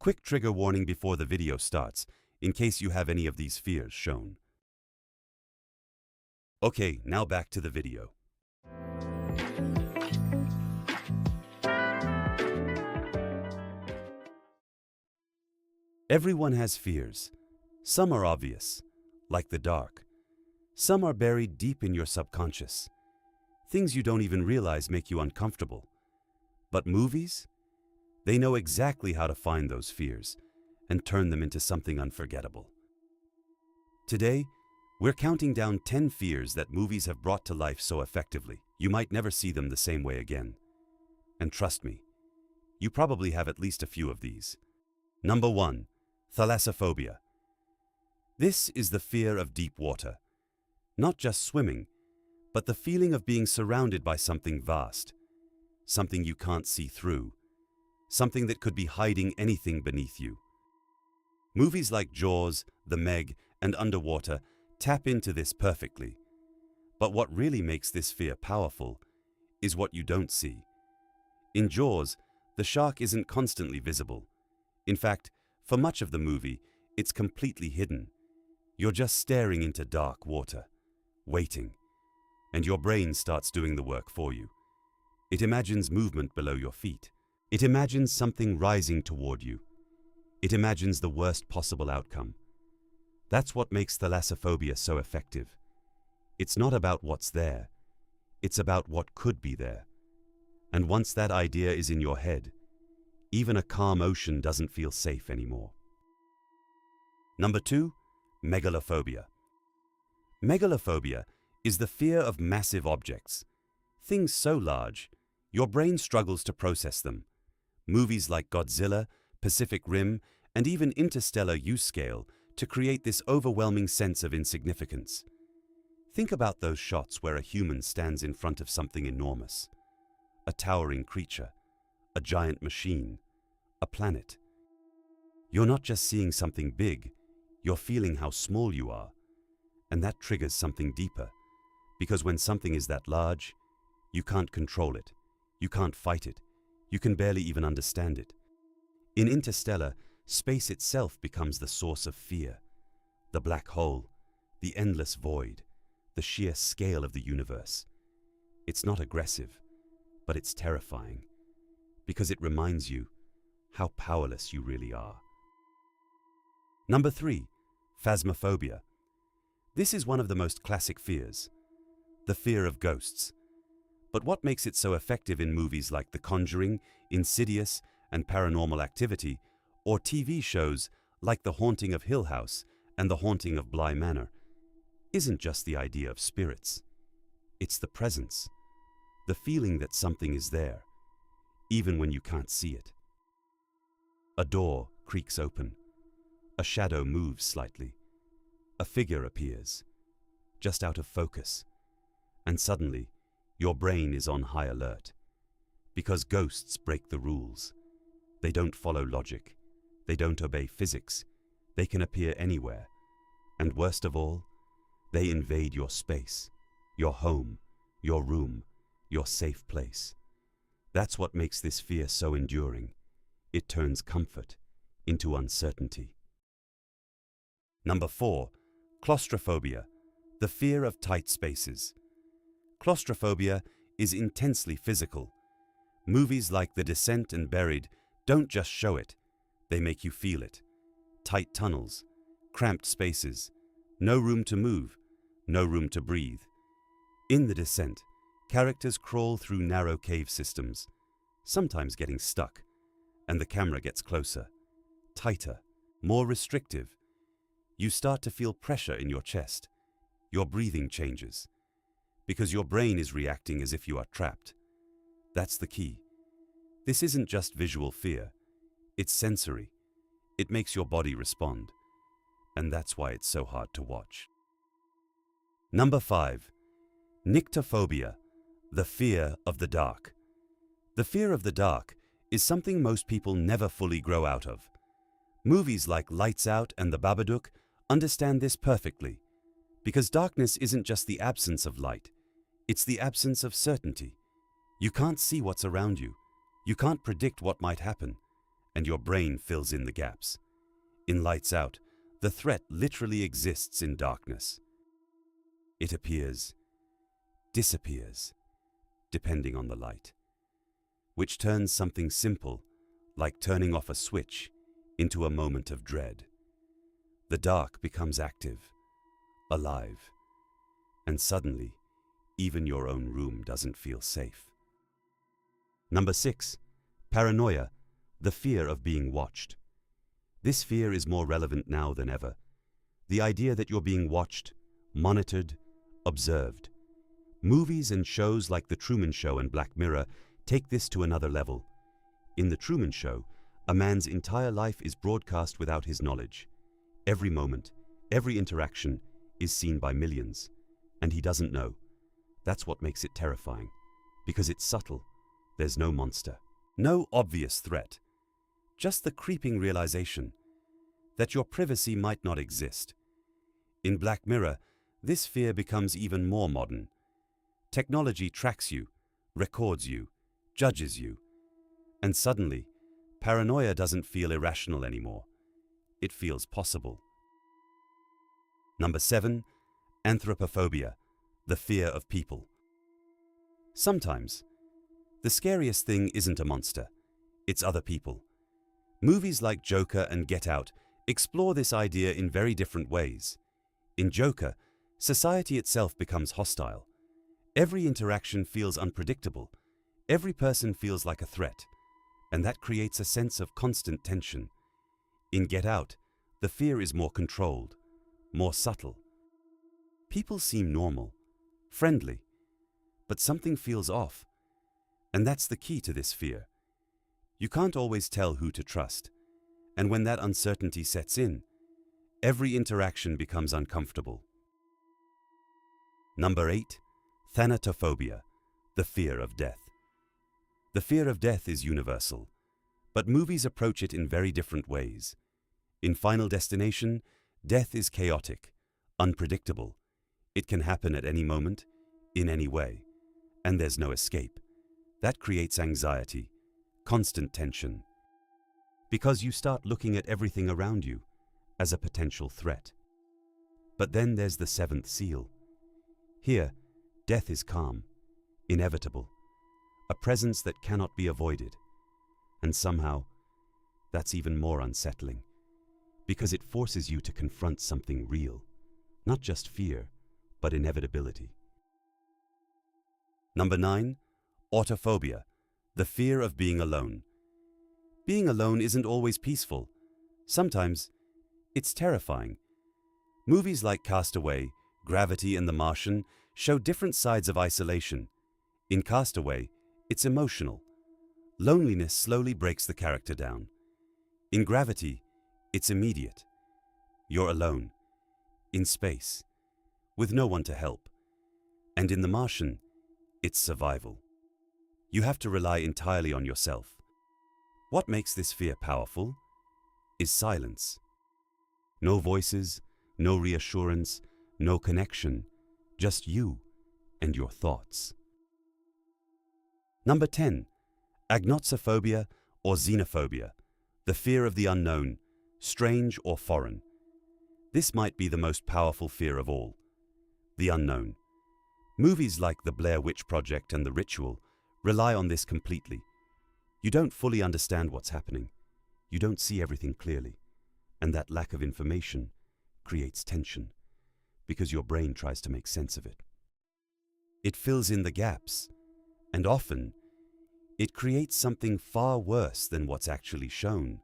Quick trigger warning before the video starts, in case you have any of these fears shown. Okay, now back to the video. Everyone has fears. Some are obvious, like the dark. Some are buried deep in your subconscious. Things you don't even realize make you uncomfortable. But movies? They know exactly how to find those fears and turn them into something unforgettable. Today, we're counting down 10 fears that movies have brought to life so effectively, you might never see them the same way again. And trust me, you probably have at least a few of these. Number 1. Thalassophobia. This is the fear of deep water. Not just swimming, but the feeling of being surrounded by something vast, something you can't see through, something that could be hiding anything beneath you. Movies like Jaws, The Meg, and Underwater tap into this perfectly. But what really makes this fear powerful is what you don't see. In Jaws, the shark isn't constantly visible. In fact, for much of the movie, it's completely hidden. You're just staring into dark water, waiting, and your brain starts doing the work for you. It imagines movement below your feet. It imagines something rising toward you. It imagines the worst possible outcome. That's what makes thalassophobia so effective. It's not about what's there. It's about what could be there. And once that idea is in your head, even a calm ocean doesn't feel safe anymore. Number 2, megalophobia. Megalophobia is the fear of massive objects. Things so large, your brain struggles to process them. Movies like Godzilla, Pacific Rim, and even Interstellar use scale to create this overwhelming sense of insignificance. Think about those shots where a human stands in front of something enormous. A towering creature, a giant machine, a planet. You're not just seeing something big, you're feeling how small you are. And that triggers something deeper, because when something is that large, you can't control it, you can't fight it, you can barely even understand it. In Interstellar, space itself becomes the source of fear. The black hole, the endless void, the sheer scale of the universe. It's not aggressive, but it's terrifying, because it reminds you how powerless you really are. Number 3, Phasmophobia. This is one of the most classic fears, the fear of ghosts. But what makes it so effective in movies like The Conjuring, Insidious, and Paranormal Activity, or TV shows like The Haunting of Hill House and The Haunting of Bly Manor, isn't just the idea of spirits. It's the presence, the feeling that something is there, even when you can't see it. A door creaks open. A shadow moves slightly. A figure appears, just out of focus, and suddenly your brain is on high alert. Because ghosts break the rules. They don't follow logic. They don't obey physics. They can appear anywhere. And worst of all, they invade your space, your home, your room, your safe place. That's what makes this fear so enduring. It turns comfort into uncertainty. Number 4, claustrophobia, the fear of tight spaces. Claustrophobia is intensely physical. Movies like The Descent and Buried don't just show it, they make you feel it. Tight tunnels, cramped spaces, no room to move, no room to breathe. In The Descent, characters crawl through narrow cave systems, sometimes getting stuck, and the camera gets closer, tighter, more restrictive. You start to feel pressure in your chest. Your breathing changes, because your brain is reacting as if you are trapped. That's the key. This isn't just visual fear, it's sensory. It makes your body respond, and that's why it's so hard to watch. Number 5, nyctophobia, the fear of the dark. The fear of the dark is something most people never fully grow out of. Movies like Lights Out and The Babadook understand this perfectly, because darkness isn't just the absence of light, it's the absence of certainty. You can't see what's around you, you can't predict what might happen, and your brain fills in the gaps. In Lights Out, the threat literally exists in darkness. It appears, disappears, depending on the light, which turns something simple, like turning off a switch, into a moment of dread. The dark becomes active, alive, and suddenly, even your own room doesn't feel safe. Number 6. Paranoia, the fear of being watched. This fear is more relevant now than ever. The idea that you're being watched, monitored, observed. Movies and shows like The Truman Show and Black Mirror take this to another level. In The Truman Show, a man's entire life is broadcast without his knowledge. Every moment, every interaction is seen by millions, and he doesn't know. That's what makes it terrifying, because it's subtle. There's no monster, no obvious threat, just the creeping realization that your privacy might not exist. In Black Mirror, this fear becomes even more modern. Technology tracks you, records you, judges you, and suddenly, paranoia doesn't feel irrational anymore. It feels possible. Number 7. Anthropophobia, the fear of people. Sometimes, the scariest thing isn't a monster, it's other people. Movies like Joker and Get Out explore this idea in very different ways. In Joker, society itself becomes hostile. Every interaction feels unpredictable. Every person feels like a threat, and that creates a sense of constant tension. In Get Out, the fear is more controlled, more subtle. People seem normal, friendly, but something feels off. And that's the key to this fear. You can't always tell who to trust, and when that uncertainty sets in, every interaction becomes uncomfortable. Number 8. Thalassophobia, the fear of death. The fear of death is universal, but movies approach it in very different ways. In Final Destination, death is chaotic, unpredictable. It can happen at any moment, in any way, and there's no escape. That creates anxiety, constant tension, because you start looking at everything around you as a potential threat. But then there's the seventh seal. Here, death is calm, inevitable, a presence that cannot be avoided. And somehow, that's even more unsettling, because it forces you to confront something real, not just fear, but inevitability. Number 9. Autophobia, the fear of being alone. Being alone isn't always peaceful. Sometimes, it's terrifying. Movies like Castaway, Gravity, and The Martian show different sides of isolation. In Castaway, it's emotional. Loneliness slowly breaks the character down. In Gravity, it's immediate. You're alone, in space, with no one to help. And in The Martian, it's survival. You have to rely entirely on yourself. What makes this fear powerful is silence. No voices, no reassurance, no connection, just you and your thoughts. Number 10. Agnosophobia or xenophobia, the fear of the unknown, strange or foreign. This might be the most powerful fear of all, the unknown. Movies like The Blair Witch Project and The Ritual rely on this completely. You don't fully understand what's happening. You don't see everything clearly. And that lack of information creates tension, because your brain tries to make sense of it. It fills in the gaps, and often, it creates something far worse than what's actually shown.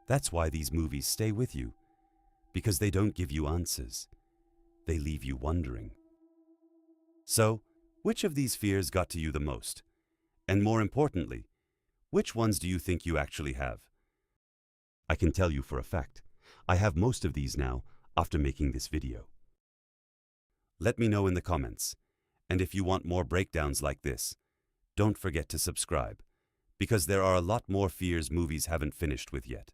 That's why these movies stay with you, because they don't give you answers. They leave you wondering. So, which of these fears got to you the most? And more importantly, which ones do you think you actually have? I can tell you for a fact, I have most of these now after making this video. Let me know in the comments, and if you want more breakdowns like this, don't forget to subscribe, because there are a lot more fears movies haven't finished with yet.